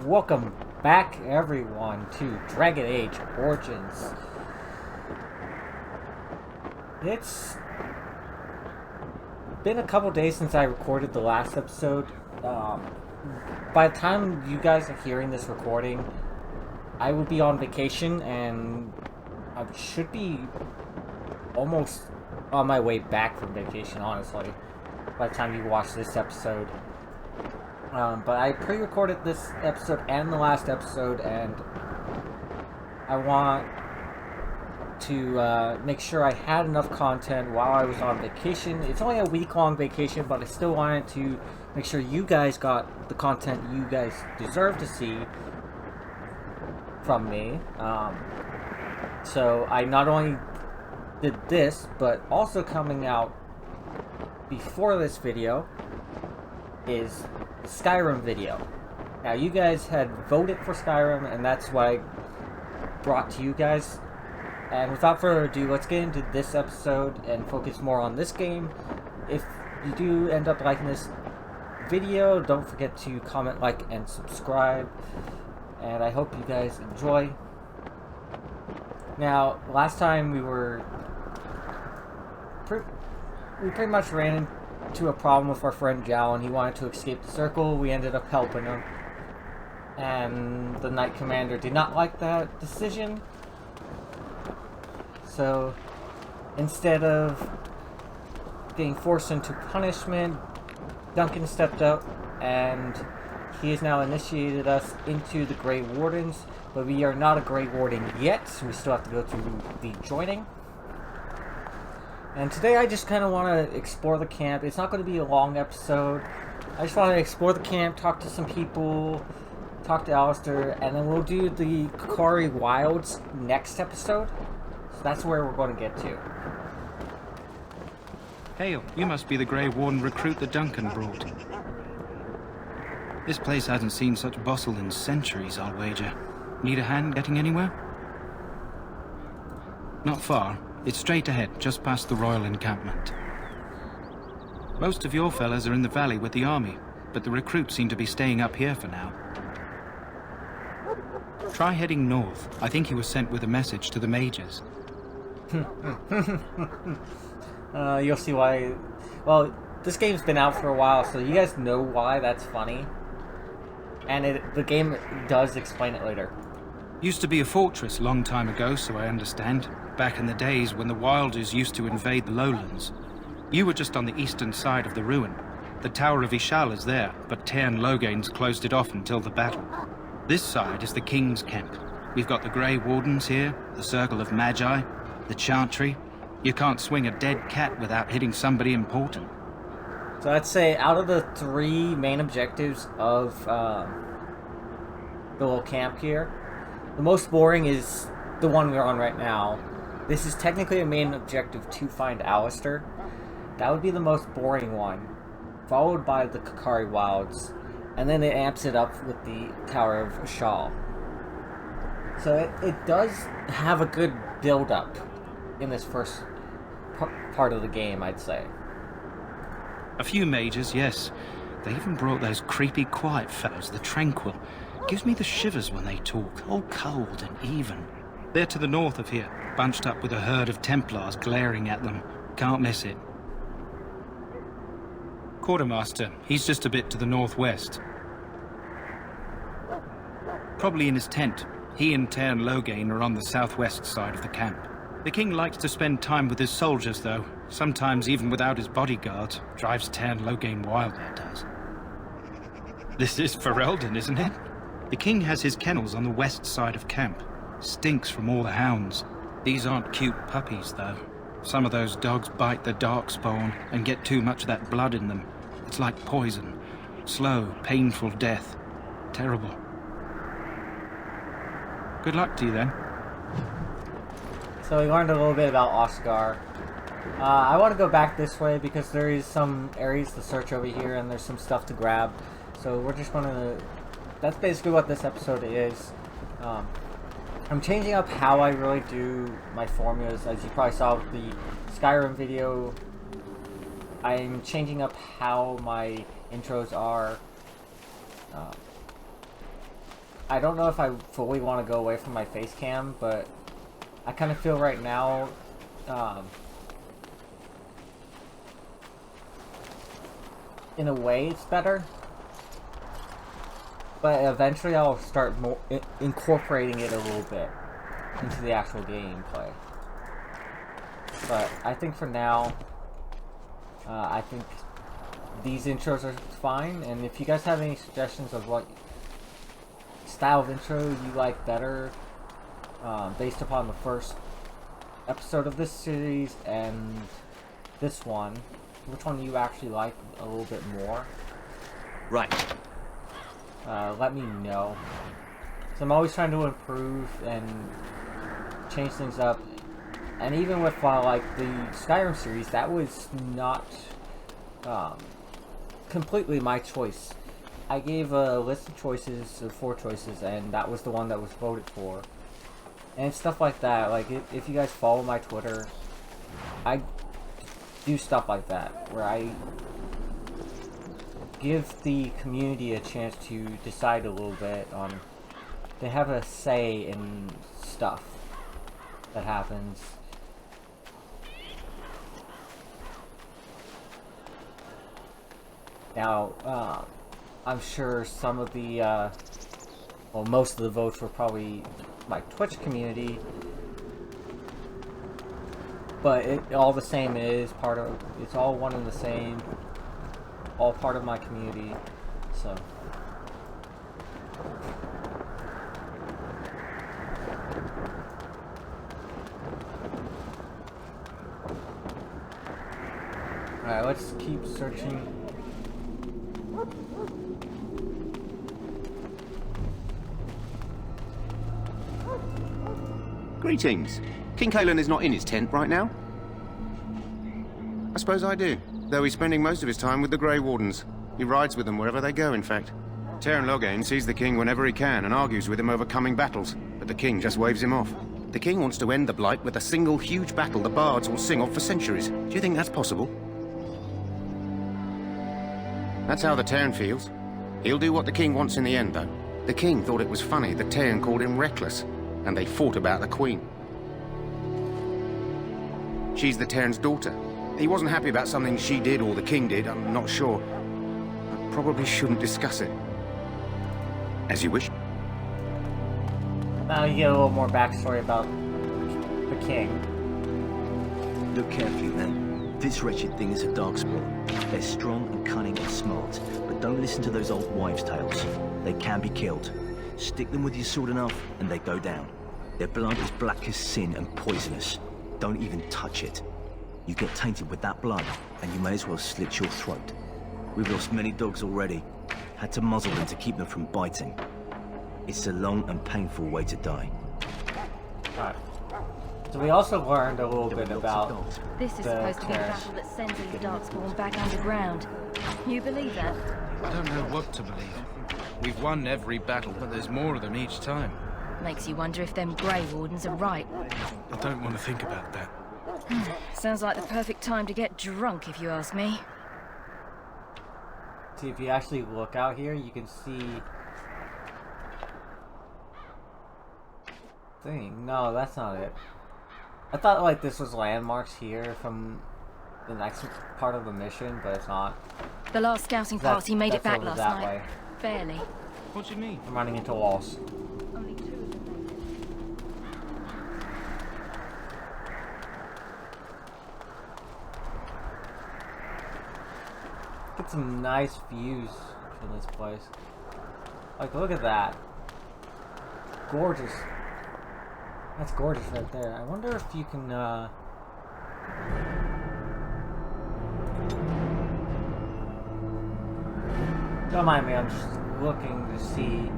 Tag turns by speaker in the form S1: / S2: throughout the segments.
S1: Welcome back, everyone, to Dragon Age Origins. It's been a couple days since I recorded the last episode. By the time you guys are hearing this recording, I will be on vacation, and I should be almost on my way back from vacation, honestly, by the time you watch this episode. But I pre-recorded this episode and the last episode, and I want to make sure I had enough content while I was on vacation. It's only a week-long vacation, but I still wanted to make sure you guys got the content you guys deserve to see from me. So I not only did this, but also coming out before this video is Skyrim video. Now, you guys had voted for Skyrim, and that's what I brought to you guys. And without further ado, let's get into this episode and focus more on this game. If you do end up liking this video, don't forget to comment, like, and subscribe. And I hope you guys enjoy. Now, last time we pretty much ran into a problem with our friend Zhao, and he wanted to escape the circle. We ended up helping him, and the Knight Commander did not like that decision. So instead of being forced into punishment, Duncan stepped up, and he has now initiated us into the Grey Wardens. But we are not a Grey Warden yet, so we still have to go through the joining. And today I just kind of want to explore the camp. It's not going to be a long episode. I just want to explore the camp, talk to some people, talk to Alistair, and then we'll do the Kakari Wilds next episode. So that's where we're going to get to.
S2: Hail, you must be the Grey Warden recruit that Duncan brought. This place hasn't seen such bustle in centuries, I'll wager. Need a hand getting anywhere? Not far. It's straight ahead, just past the royal encampment. Most of your fellas are in the valley with the army, but the recruits seem to be staying up here for now. Try heading north. I think he was sent with a message to the mages.
S1: You'll see why. Well, this game's been out for a while, so you guys know why that's funny. And the game does explain it later.
S2: Used to be a fortress a long time ago, so I understand. Back in the days when the Wilders used to invade the lowlands. You were just on the eastern side of the ruin. The Tower of Ishal is there, but Tairn Logain's closed it off until the battle. This side is the King's camp. We've got the Grey Wardens here, the Circle of Magi, the Chantry. You can't swing a dead cat without hitting somebody important.
S1: So I'd say out of the three main objectives of the little camp here, the most boring is the one we're on right now. This is technically a main objective to find Alistair. That would be the most boring one, followed by the Kakari Wilds, and then it amps it up with the Tower of Ishal. So it does have a good build-up in this first part of the game, I'd say.
S2: A few mages, yes. They even brought those creepy quiet fellows, the Tranquil. Gives me the shivers when they talk, all cold and even. They're to the north of here, bunched up with a herd of Templars glaring at them. Can't miss it. Quartermaster, he's just a bit to the northwest. Probably in his tent. He and Tairn Logain are on the southwest side of the camp. The king likes to spend time with his soldiers, though. Sometimes even without his bodyguards. Drives Tairn Logain wild, that does. This is Ferelden, isn't it? The king has his kennels on the west side of camp. Stinks from all the hounds. These aren't cute puppies, though. Some of those dogs bite the darkspawn and get too much of that blood in them. It's like poison. Slow, painful death. Terrible. Good luck to you, then.
S1: So we learned a little bit about Ostagar. I want to go back this way because there is some areas to search over here, and there's some stuff to grab. So we're just going to... That's basically what this episode is. I'm changing up how I really do my formulas. As you probably saw with the Skyrim video, I'm changing up how my intros are. I don't know if I fully want to go away from my face cam, but I kind of feel right now, in a way it's better. But eventually I'll start incorporating it a little bit into the actual gameplay. But I think for now, I think these intros are fine. And if you guys have any suggestions of what style of intro you like better, based upon the first episode of this series and this one, which one you actually like a little bit more,
S3: Right.
S1: let me know. So I'm always trying to improve and change things up. And even with like the Skyrim series, that was not completely my choice. I gave a list of choices, of 4 choices, and that was the one that was voted for. And stuff like that. Like if you guys follow my Twitter, I do stuff like that where I give the community a chance to decide a little bit on. They have a say in stuff that happens. Now, I'm sure some of the, well, most of the votes were probably my Twitch community, but it all the same is part of, it's all one and the same, all part of my community, so. Alright, let's keep searching.
S4: Greetings. King Kalen is not in his tent right now? I suppose I do, though he's spending most of his time with the Grey Wardens. He rides with them wherever they go, in fact. Teyrn Loghain sees the king whenever he can and argues with him over coming battles, but the king just waves him off. The king wants to end the Blight with a single huge battle the bards will sing of for centuries. Do you think that's possible? That's how the Teyrn feels. He'll do what the king wants in the end, though. The king thought it was funny that Teyrn called him reckless, and they fought about the queen. She's the Teyrn's daughter. He wasn't happy about something she did or the king did, I'm not sure. I probably shouldn't discuss it. As you wish.
S1: Now you get a little more backstory about the king.
S3: Look carefully, man. This wretched thing is a darkspawn. They're strong and cunning and smart, but don't listen to those old wives' tales. They can be killed. Stick them with your sword enough, and they go down. Their blood is black as sin and poisonous. Don't even touch it. You get tainted with that blood, and you may as well slit your throat. We've lost many dogs already. Had to muzzle them to keep them from biting. It's a long and painful way to die.
S1: Right. So we also learned a little bit about
S5: This is supposed to be the battle that sends the Darkspawn back underground. You believe that?
S2: I don't know what to believe. We've won every battle, but there's more of them each time.
S5: Makes you wonder if them Grey Wardens are right.
S2: I don't want to think about that.
S5: Sounds like the perfect time to get drunk, if you ask me.
S1: See, if you actually look out here, you can see thing. No, that's not it. I thought like this was landmarks here from the next part of the mission, but it's not.
S5: The last scouting party made it back
S1: over
S5: last
S1: that
S5: night.
S1: way.
S5: Barely.
S2: What do you mean?
S1: I'm running into walls.
S5: Only 2 of them.
S1: Get some nice views from this place. Like, look at that. Gorgeous. That's gorgeous right there. I wonder if you can, Don't mind me, I'm just looking to see,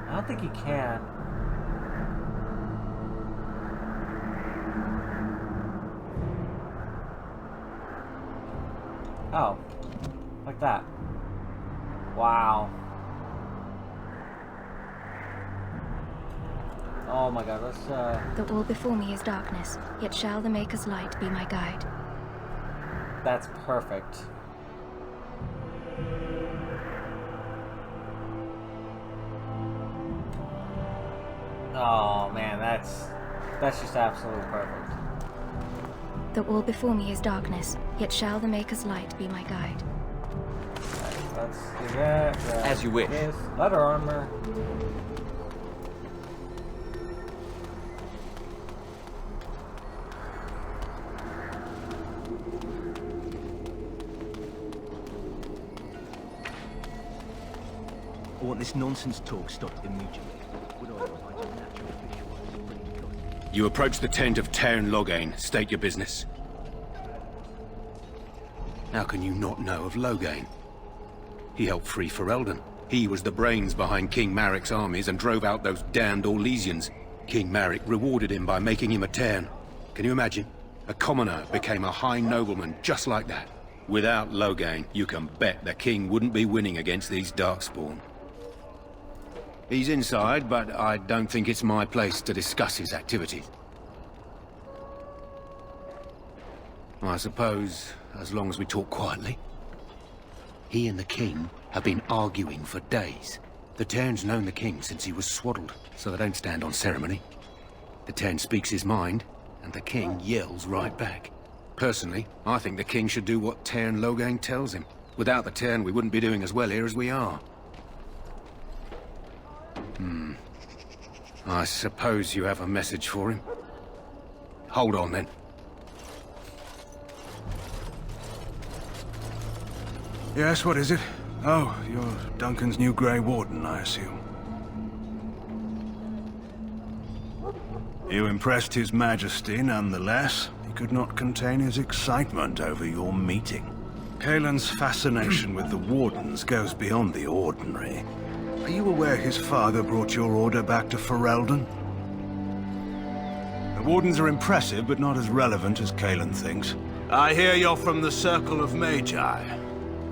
S1: I don't think you can. Oh, like that. Wow. Oh my god, let's,
S5: The all before me is darkness, yet shall the Maker's light be my guide.
S1: That's perfect. Oh man, that's just absolutely perfect.
S5: The wall before me is darkness, yet shall the Maker's light be my guide.
S1: Right, let's do that.
S6: As you wish.
S1: This leather armor.
S3: I want this nonsense talk stopped immediately. Would I find a natural visual?
S4: You approach the tent of Tairn Loghain. State your business. How can you not know of Loghain? He helped free Ferelden. He was the brains behind King Maric's armies and drove out those damned Orlesians. King Maric rewarded him by making him a Tairn. Can you imagine? A commoner became a high nobleman just like that. Without Loghain, you can bet the king wouldn't be winning against these Darkspawn. He's inside, but I don't think it's my place to discuss his activities. I suppose, as long as we talk quietly. He and the king have been arguing for days. The Tairn's known the king since he was swaddled, so they don't stand on ceremony. The Tairn speaks his mind, and the king yells right back. Personally, I think the king should do what Tairn Loghain tells him. Without the Tairn, we wouldn't be doing as well here as we are. I suppose you have a message for him. Hold on, then.
S7: Yes, what is it? Oh, you're Duncan's new Grey Warden, I assume. You impressed His Majesty, nonetheless. He could not contain his excitement over your meeting. Kaelin's fascination with the Wardens goes beyond the ordinary. Are you aware his father brought your order back to Ferelden? The Wardens are impressive, but not as relevant as Kaelin thinks. I hear you're from the Circle of Magi.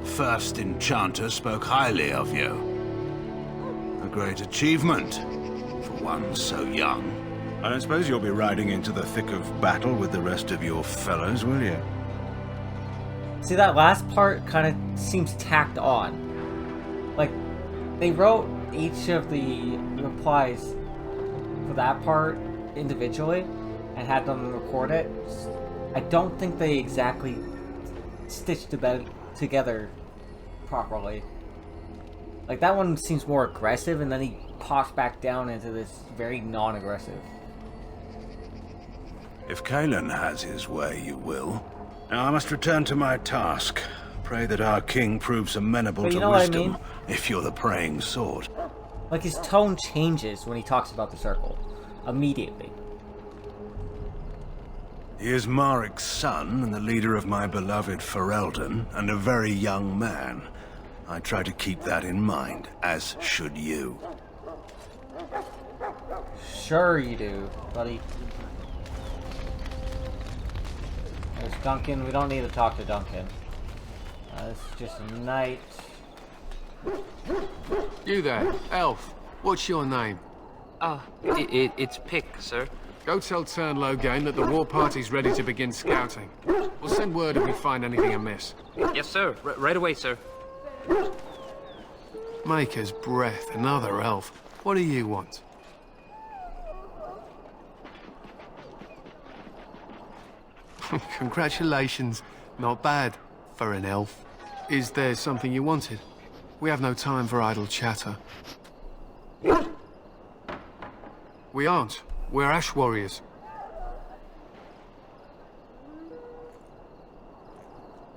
S7: First Enchanter spoke highly of you. A great achievement, for one so young. I don't suppose you'll be riding into the thick of battle with the rest of your fellows, will you?
S1: See, that last part kind of seems tacked on. Like, they wrote each of the replies for that part individually and had them record it. I don't think they exactly stitched it together properly. Like, that one seems more aggressive, and then he pops back down into this very non-aggressive.
S7: If Kaelin has his way, you will. Now I must return to my task. Pray that our king proves amenable to wisdom, if you're the praying sort.
S1: Like, his tone changes when he talks about the circle. Immediately.
S7: He is Maric's son, and the leader of my beloved Ferelden, and a very young man. I try to keep that in mind, as should you.
S1: Sure you do, buddy. There's Duncan. We don't need to talk to Duncan. This is just a knight.
S8: You there, elf. What's your name?
S6: It's Pick, sir.
S8: Go tell Tairn Loghain that the war party's ready to begin scouting. We'll send word if we find anything amiss.
S6: Yes, sir. Right away, sir.
S8: Maker's breath, another elf. What do you want? Congratulations. Not bad for an elf. Is there something you wanted? We have no time for idle chatter. We aren't. We're Ash Warriors.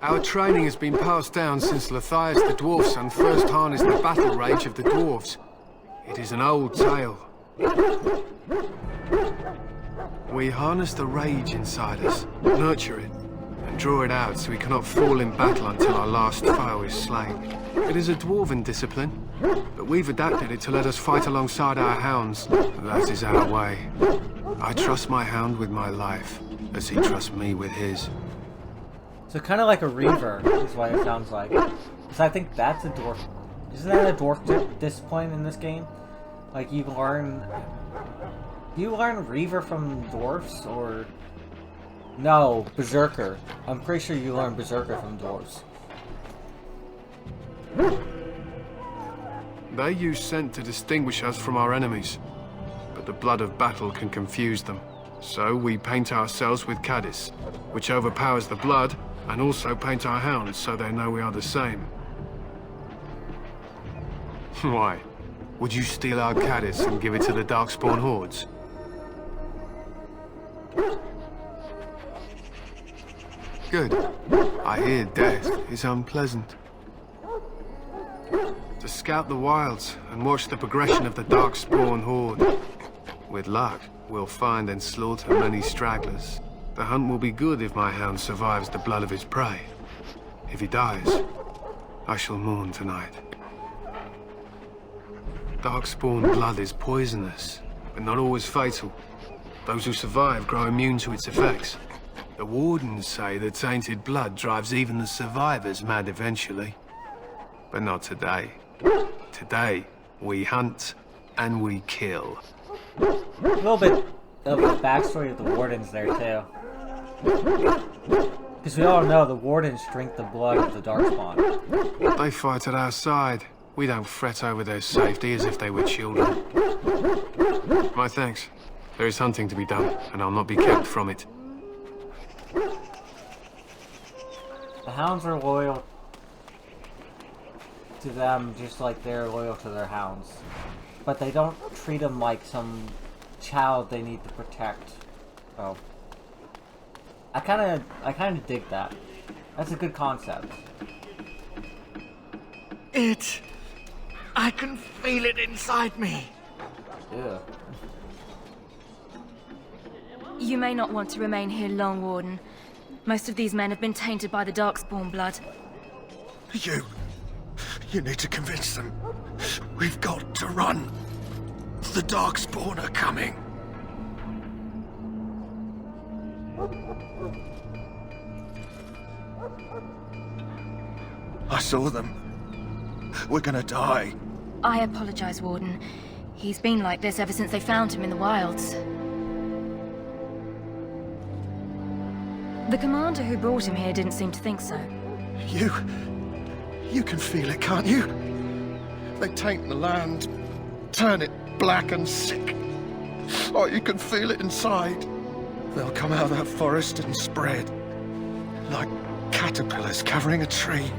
S8: Our training has been passed down since Lathias the Dwarf's son first harnessed the battle rage of the dwarves. It is an old tale. We harness the rage inside us, nurture it, and draw it out so we cannot fall in battle until our last foe is slain. It is a dwarven discipline, but we've adapted it to let us fight alongside our hounds. That is our way. I trust my hound with my life, as he trusts me with his.
S1: So kind of like a reaver is what it sounds like. Because I think that's a dwarf. Isn't that a dwarf discipline in this game? Like you learn... Do you learn reaver from dwarves or... No, berserker. I'm pretty sure you learn berserker from dwarves.
S8: They use scent to distinguish us from our enemies, but the blood of battle can confuse them. So we paint ourselves with caddis, which overpowers the blood, and also paint our hounds so they know we are the same. Why? Would you steal our caddis and give it to the Darkspawn hordes? Good. I hear death is unpleasant. To scout the wilds and watch the progression of the Darkspawn horde. With luck, we'll find and slaughter many stragglers. The hunt will be good if my hound survives the blood of his prey. If he dies, I shall mourn tonight. Darkspawn blood is poisonous, but not always fatal. Those who survive grow immune to its effects. The wardens say that tainted blood drives even the survivors mad eventually. But not today. Today, we hunt and we kill.
S1: A little bit of the backstory of the wardens there, too. Because we all know the wardens drink the blood of the Darkspawn.
S8: They fight at our side. We don't fret over their safety as if they were children. My thanks. There is hunting to be done, and I'll not be kept from it.
S1: The hounds are loyal to them just like they're loyal to their hounds. But they don't treat them like some child they need to protect. So I kinda dig that. That's a good concept.
S9: I can feel it inside me.
S1: Yeah.
S5: You may not want to remain here long, Warden. Most of these men have been tainted by the Darkspawn blood.
S9: You need to convince them. We've got to run. The Darkspawn are coming. I saw them. We're gonna die.
S5: I apologize, Warden. He's been like this ever since they found him in the wilds. The commander who brought him here didn't seem to think so.
S9: You can feel it, can't you? They taint the land, turn it black and sick. Oh, you can feel it inside. They'll come out of that forest and spread. Like caterpillars covering a tree.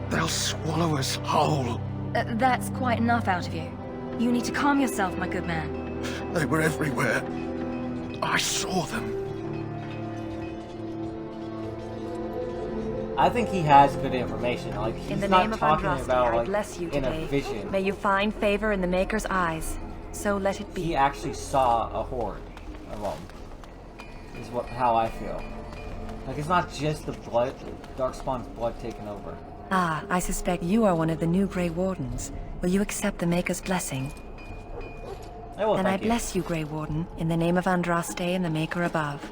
S9: They'll swallow us whole.
S5: That's quite enough out of you. You need to calm yourself, my good man.
S9: They were everywhere. I saw them.
S1: I think he has good information. Like, he's
S10: In the
S1: not
S10: name of
S1: talking
S10: Andraste,
S1: about,
S10: I
S1: like,
S10: bless you
S1: in a
S10: today.
S1: vision.
S10: May you find favor in the Maker's eyes. So let it be.
S1: He actually saw a horde of them. Is how I feel. Like, it's not just the blood, Darkspawn's blood taking over.
S10: Ah, I suspect you are one of the new Grey Wardens. Will you accept the Maker's blessing? Then I bless you, Grey Warden, in the name of Andraste and the Maker above.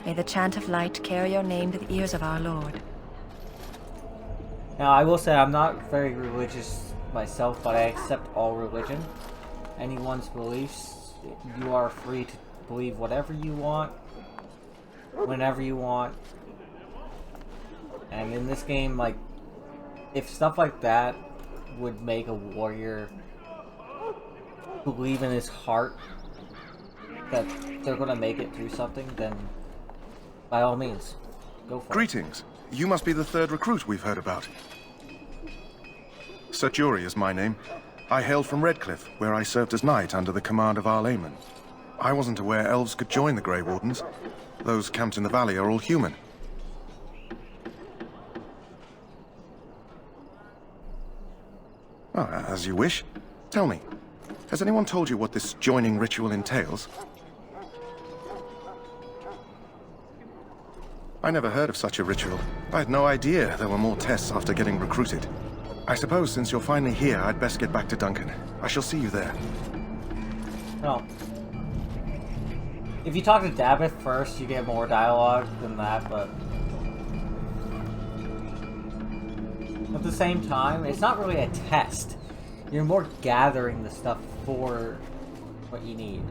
S10: May the chant of light carry your name to the ears of our Lord.
S1: Now, I will say I'm not very religious myself, but I accept all religion. Anyone's beliefs, you are free to believe whatever you want, whenever you want. And in this game, like, if stuff like that would make a warrior believe in his heart that they're gonna make it through something, then by all means, go for it.
S11: Greetings. You must be the third recruit we've heard about. Sir Jury is my name. I hail from Redcliffe, where I served as knight under the command of Arl Eamon. I wasn't aware elves could join the Grey Wardens. Those camped in the valley are all human. Oh, as you wish. Tell me, has anyone told you what this joining ritual entails? I never heard of such a ritual. I had no idea there were more tests after getting recruited. I suppose since you're finally here, I'd best get back to Duncan. I shall see you there.
S1: No. If you talk to Dabbith first, you get more dialogue than that, but at the same time, it's not really a test. You're more gathering the stuff for what you need.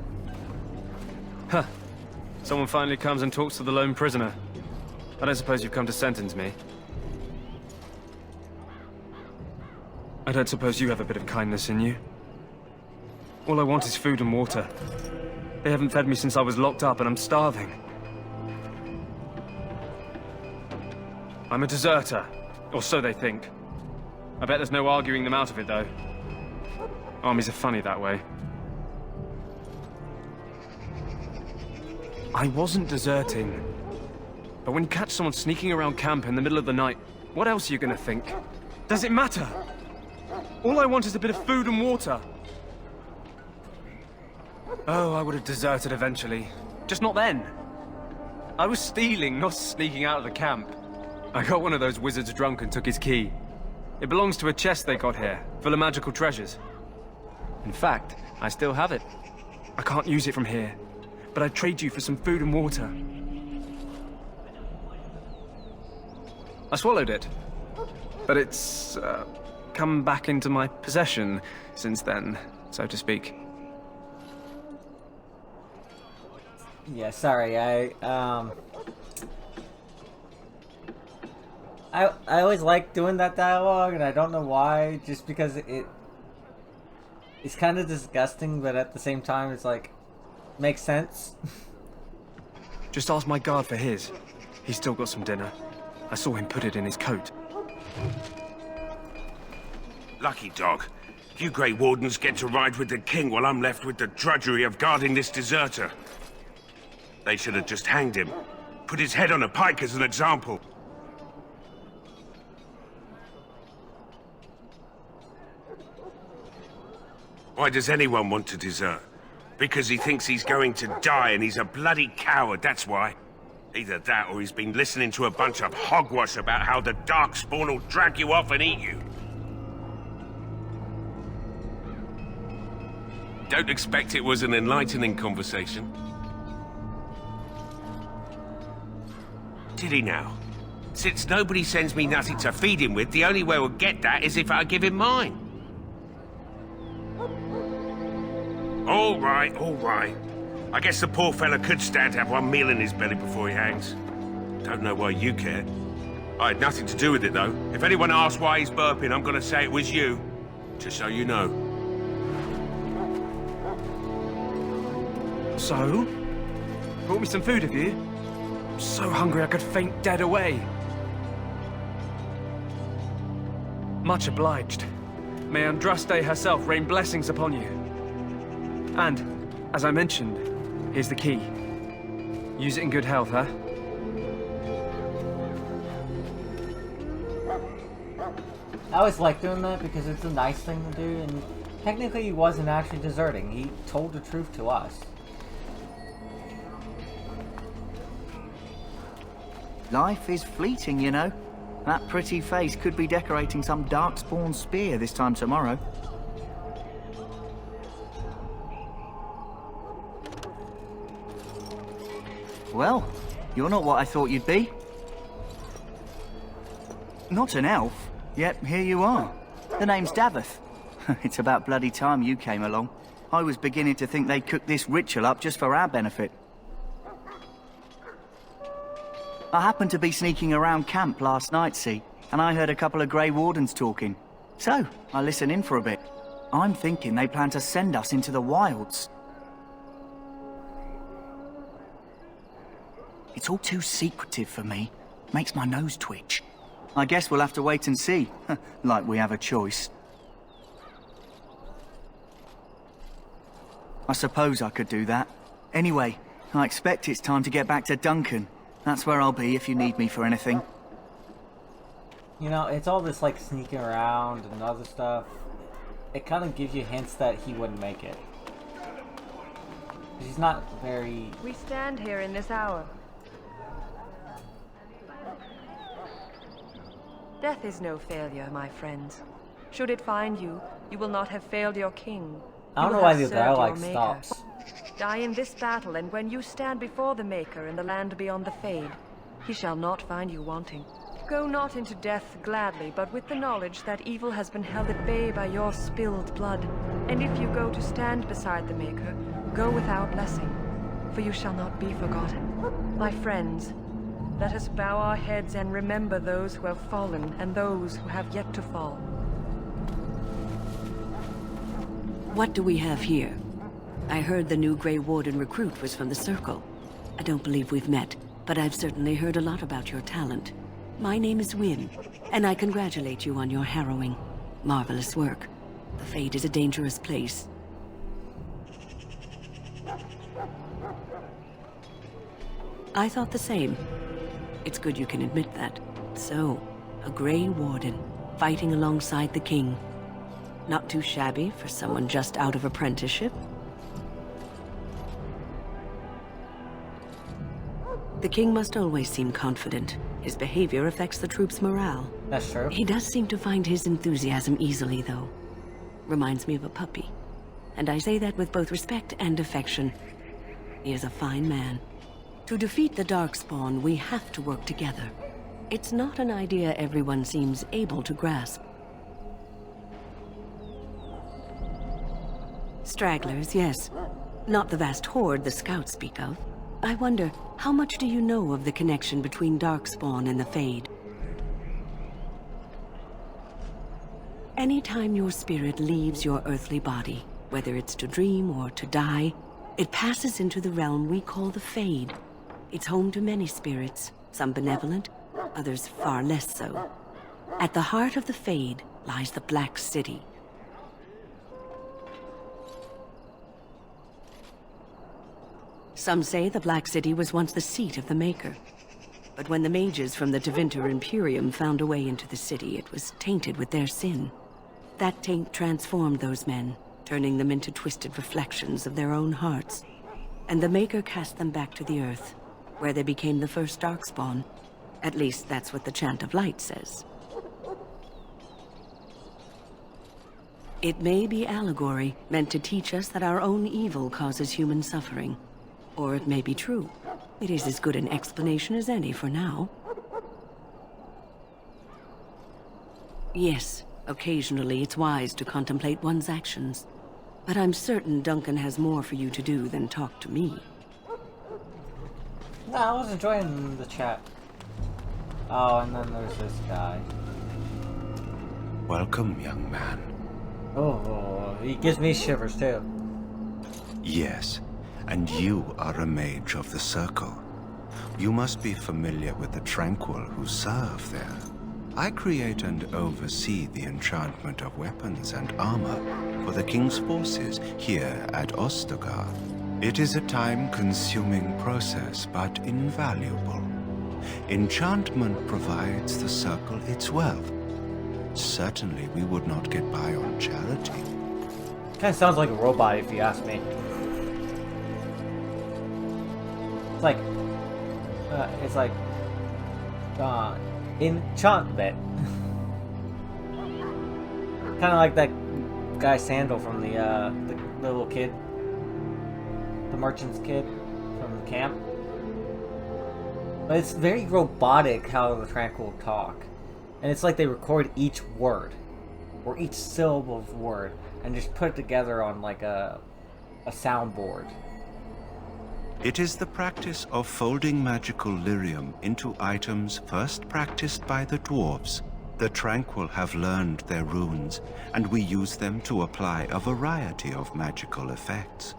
S6: Huh. Someone finally comes and talks to the lone prisoner. I don't suppose you've come to sentence me. I don't suppose you have a bit of kindness in you? All I want is food and water. They haven't fed me since I was locked up and I'm starving. I'm a deserter, or so they think. I bet there's no arguing them out of it, though. Armies are funny that way. I wasn't deserting. But when you catch someone sneaking around camp in the middle of the night, what else are you gonna think? Does it matter? All I want is a bit of food and water. Oh, I would have deserted eventually. Just not then. I was stealing, not sneaking out of the camp. I got one of those wizards drunk and took his key. It belongs to a chest they got here, full of magical treasures. In fact, I still have it. I can't use it from here, but I'd trade you for some food and water. I swallowed it, but it's come back into my possession since then, so to speak.
S1: Yeah, sorry, I always like doing that dialogue, and I don't know why, just because it's kind of disgusting, but at the same time, it's like, makes sense.
S6: Just ask my guard for his. He's still got some dinner. I saw him put it in his coat.
S7: Lucky dog. You Grey Wardens get to ride with the king while I'm left with the drudgery of guarding this deserter. They should have just hanged him. Put his head on a pike as an example. Why does anyone want to desert? Because he thinks he's going to die and he's a bloody coward, that's why. Either that or he's been listening to a bunch of hogwash about how the Darkspawn will drag you off and eat you. Don't expect it was an enlightening conversation. Did he now? Since nobody sends me nothing to feed him with, the only way we'll get that is if I give him mine. All right, all right. I guess the poor fella could stand to have one meal in his belly before he hangs. Don't know why you care. I had nothing to do with it, though. If anyone asks why he's burping, I'm gonna say it was you. Just so you know.
S6: So? Brought me some food, have you? I'm so hungry I could faint dead away. Much obliged. May Andraste herself rain blessings upon you. And, as I mentioned, here's the key. Use it in good health, huh?
S1: I always like doing that because it's a nice thing to do, and technically he wasn't actually deserting. He told the truth to us.
S12: Life is fleeting, you know. That pretty face could be decorating some Darkspawn spear this time tomorrow. Well, you're not what I thought you'd be. Not an elf, yet here you are. The name's Daveth. It's about bloody time you came along. I was beginning to think they cooked this ritual up just for our benefit. I happened to be sneaking around camp last night, see, and I heard a couple of Grey Wardens talking. So, I listened in for a bit. I'm thinking they plan to send us into the wilds. It's all too secretive for me. Makes my nose twitch. I guess we'll have to wait and see. Like we have a choice. I suppose I could do that. Anyway, I expect it's time to get back to Duncan. That's where I'll be if you need me for anything.
S1: You know, it's all this like sneaking around and other stuff. It kind of gives you hints that he wouldn't make it. He's not very...
S13: We stand here in this hour. Death is no failure, my friends. Should it find you, you will not have failed your king.
S1: I don't know why the dialogue stops.
S13: Die in this battle, and when you stand before the Maker in the land beyond the Fade, he shall not find you wanting. Go not into death gladly, but with the knowledge that evil has been held at bay by your spilled blood. And if you go to stand beside the Maker, go with our blessing, for you shall not be forgotten. My friends, let us bow our heads and remember those who have fallen and those who have yet to fall.
S14: What do we have here? I heard the new Grey Warden recruit was from the Circle. I don't believe we've met, but I've certainly heard a lot about your talent. My name is Wynne, and I congratulate you on your harrowing, marvelous work. The Fade is a dangerous place. I thought the same. It's good you can admit that. So, a Grey Warden, fighting alongside the King. Not too shabby for someone just out of apprenticeship. The King must always seem confident. His behavior affects the troops' morale.
S1: That's true.
S14: He does seem to find his enthusiasm easily, though. Reminds me of a puppy. And I say that with both respect and affection. He is a fine man. To defeat the Darkspawn, we have to work together. It's not an idea everyone seems able to grasp. Stragglers, yes. Not the vast horde the scouts speak of. I wonder, how much do you know of the connection between Darkspawn and the Fade? Anytime your spirit leaves your earthly body, whether it's to dream or to die, it passes into the realm we call the Fade. It's home to many spirits, some benevolent, others far less so. At the heart of the Fade lies the Black City. Some say the Black City was once the seat of the Maker. But when the mages from the Tevinter Imperium found a way into the city, it was tainted with their sin. That taint transformed those men, turning them into twisted reflections of their own hearts. And the Maker cast them back to the Earth, where they became the first Darkspawn. At least that's what the Chant of Light says. It may be allegory, meant to teach us that our own evil causes human suffering. Or it may be true. It is as good an explanation as any for now. Yes, occasionally it's wise to contemplate one's actions. But I'm certain Duncan has more for you to do than talk to me.
S1: No, I was enjoying the chat. Oh, and then there's this guy.
S7: Welcome, young man.
S1: Oh, he gives me shivers too.
S7: Yes, and you are a mage of the Circle. You must be familiar with the Tranquil who serve there. I create and oversee the enchantment of weapons and armor for the King's forces here at Ostagar. It is a time-consuming process, but invaluable. Enchantment provides the Circle its wealth. Certainly we would not get by on charity.
S1: Kinda sounds like a robot if you ask me. It's like, enchantment. Kind of like that guy Sandal from the little kid, the merchant's kid from the camp. But it's very robotic how the Tranquil talk, and it's like they record each word, or each syllable of word, and just put it together on like a soundboard.
S7: It is the practice of folding magical lyrium into items first practiced by the dwarves. The Tranquil have learned their runes, and we use them to apply a variety of magical effects.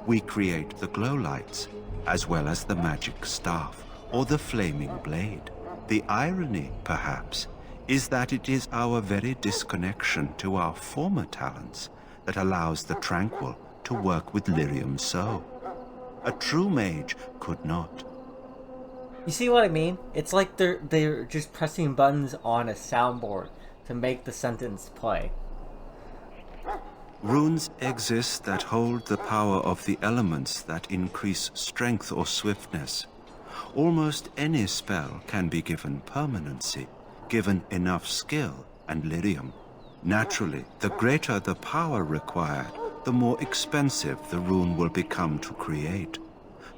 S7: We create the glow lights, as well as the magic staff, or the flaming blade. The irony, perhaps, is that it is our very disconnection to our former talents that allows the Tranquil to work with lyrium so. A true mage could not.
S1: You see what I mean? It's like they're just pressing buttons on a soundboard to make the sentence play.
S7: Runes exist that hold the power of the elements that increase strength or swiftness. Almost any spell can be given permanency, given enough skill and lyrium. Naturally, the greater the power required, the more expensive the rune will become to create.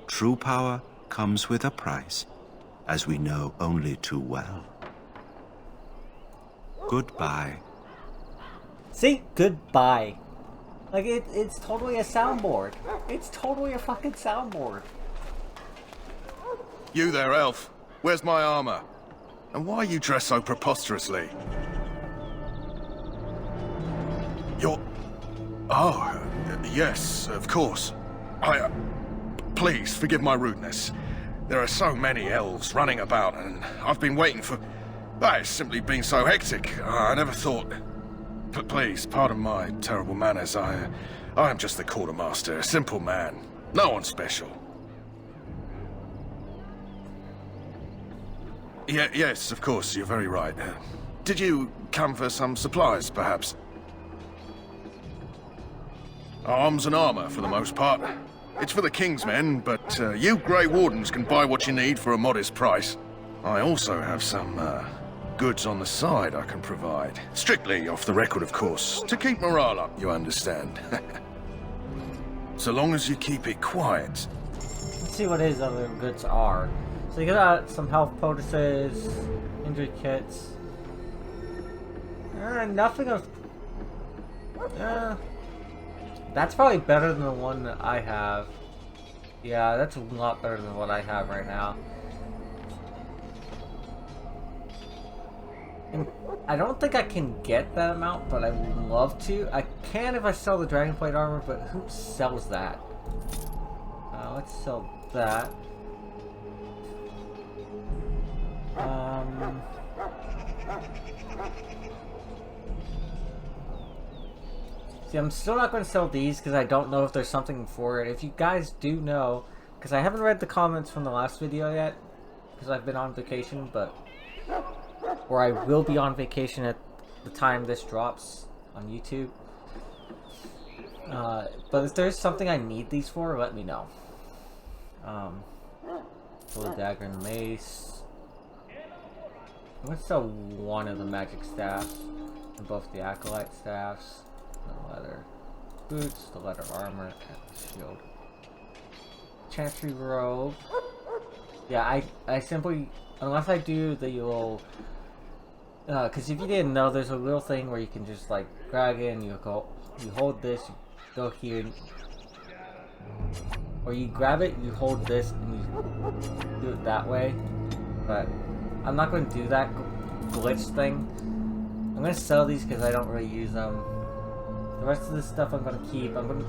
S7: True power comes with a price, as we know only too well. Goodbye.
S1: See? Goodbye. Like, it's totally a soundboard. It's totally a fucking soundboard.
S11: You there, elf. Where's my armor? And why are you dressed so preposterously? You're... Oh, Yes, of course. Please, forgive my rudeness. There are so many elves running about, and I've been waiting for... It's simply been so hectic. I never thought... Please, pardon my terrible manners. I am just the quartermaster, a simple man. No one special. Yes, of course, you're very right. Did you come for some supplies, perhaps? Arms and armor, for the most part. It's for the King's men, but you Grey Wardens can buy what you need for a modest price. I also have some goods on the side I can provide. Strictly off the record, of course, to keep morale up, you understand. So long as you keep it quiet.
S1: Let's see what his other goods are. So you got some health poultices, injury kits. Nothing of... that's probably better than the one that I have. Yeah, that's a lot better than what I have right now. And I don't think I can get that amount, but I would love to. I can if I sell the Dragonplate armor, but who sells that? Let's sell that. See, I'm still not going to sell these because I don't know if there's something for it. If you guys do know, because I haven't read the comments from the last video yet, because I've been on vacation, but... Or I will be on vacation at the time this drops on YouTube. But if there's something I need these for, let me know. The dagger and mace. I'm going to sell one of the magic staffs and both the acolyte staffs. The leather boots, the leather armor, and the shield. Chantry robe. Yeah, I simply, unless I do the little, because if you didn't know, there's a little thing where you can just like drag in, you hold this, you go here, or you grab it, you hold this, and you do it that way. But I'm not going to do that glitch thing. I'm going to sell these because I don't really use them. The rest of this stuff I'm going to keep. I'm going to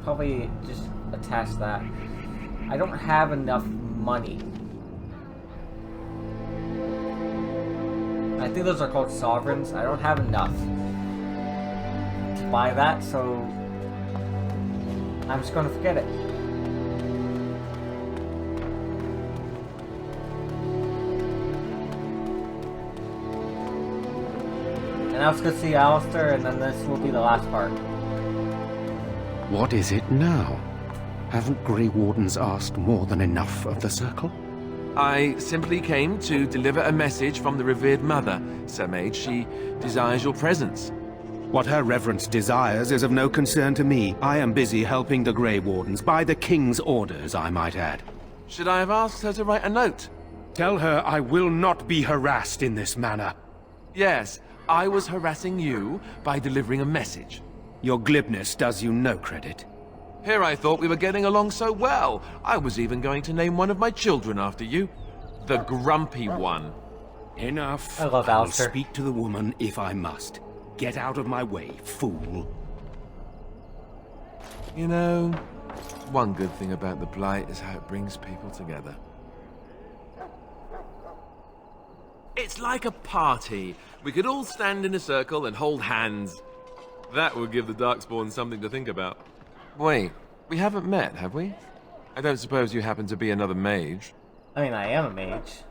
S1: probably just attach that. I don't have enough money. I think those are called sovereigns. I don't have enough to buy that, so I'm just going to forget it. And now let's go see Alistair, and then this will be the last part.
S15: What is it now? Haven't Grey Wardens asked more than enough of the Circle?
S16: I simply came to deliver a message from the revered mother, Sir Mage. She desires your presence.
S15: What her reverence desires is of no concern to me. I am busy helping the Grey Wardens, by the King's orders, I might add.
S16: Should I have asked her to write a note?
S15: Tell her I will not be harassed in this manner.
S16: Yes, I was harassing you by delivering a message.
S15: Your glibness does you no credit.
S16: Here I thought we were getting along so well. I was even going to name one of my children after you. The Grumpy One.
S15: Enough.
S1: I love Alistair.
S15: I'll speak to the woman if I must. Get out of my way, fool.
S16: You know, one good thing about the Blight is how it brings people together. It's like a party. We could all stand in a circle and hold hands. That would give the Darkspawn something to think about. Wait, we haven't met, have we? I don't suppose you happen to be another mage.
S1: I mean, I am a mage.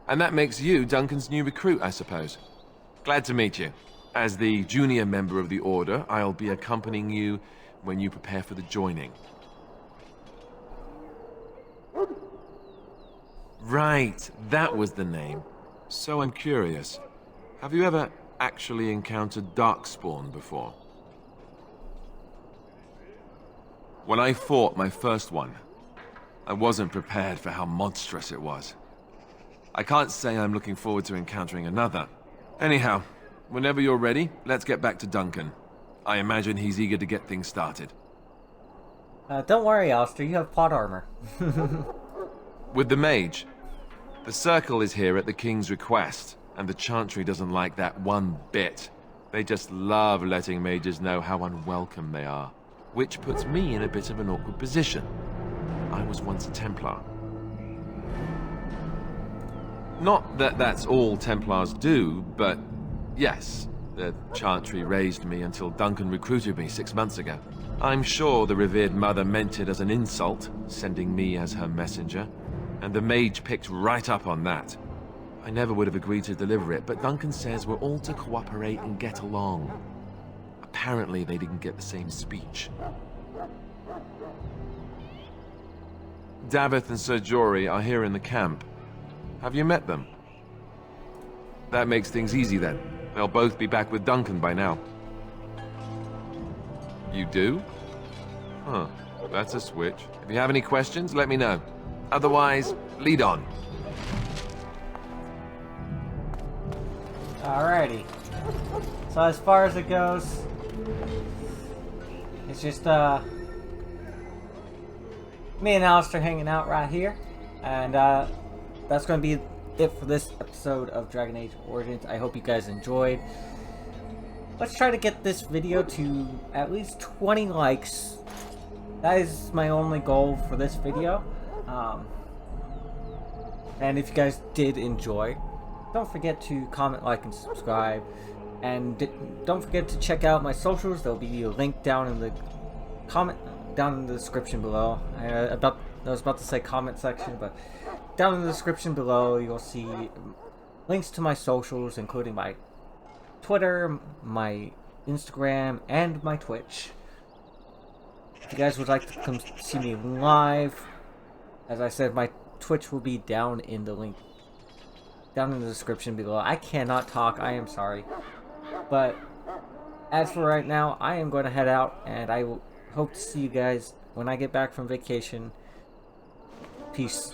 S16: And that makes you Duncan's new recruit, I suppose. Glad to meet you. As the junior member of the Order, I'll be accompanying you when you prepare for the joining. Right, that was the name. So I'm curious. Have you ever actually encountered Darkspawn before? When I fought my first one, I wasn't prepared for how monstrous it was. I can't say I'm looking forward to encountering another. Anyhow, whenever you're ready, let's get back to Duncan. I imagine he's eager to get things started.
S1: Don't worry, Alistair, you have plot armor.
S16: With the mage, the Circle is here at the King's request, and the Chantry doesn't like that one bit. They just love letting mages know how unwelcome they are, which puts me in a bit of an awkward position. I was once a Templar. Not that that's all Templars do, but yes, the Chantry raised me until Duncan recruited me 6 months ago. I'm sure the revered mother meant it as an insult, sending me as her messenger, and the mage picked right up on that. I never would have agreed to deliver it, but Duncan says we're all to cooperate and get along. Apparently they didn't get the same speech. Davith and Sir Jory are here in the camp. Have you met them? That makes things easy then. They'll both be back with Duncan by now. You do? Huh, that's a switch. If you have any questions, let me know. Otherwise, lead on.
S1: Alrighty. So as far as it goes, it's just me and Alistair hanging out right here, and that's going to be it for this episode of Dragon Age Origins. I hope you guys enjoyed. Let's try to get this video to at least 20 likes. That is my only goal for this video. And if you guys did enjoy, don't forget to comment, like, and subscribe. And don't forget to check out my socials. There'll be a link down in the description below. I was about to say comment section, but down in the description below you'll see links to my socials, including my Twitter, my Instagram, and my Twitch. If you guys would like to come see me live, as I said, my Twitch will be down in the link, down in the description below. I cannot talk, I am sorry. But as for right now, I am going to head out, and I will hope to see you guys when I get back from vacation. Peace.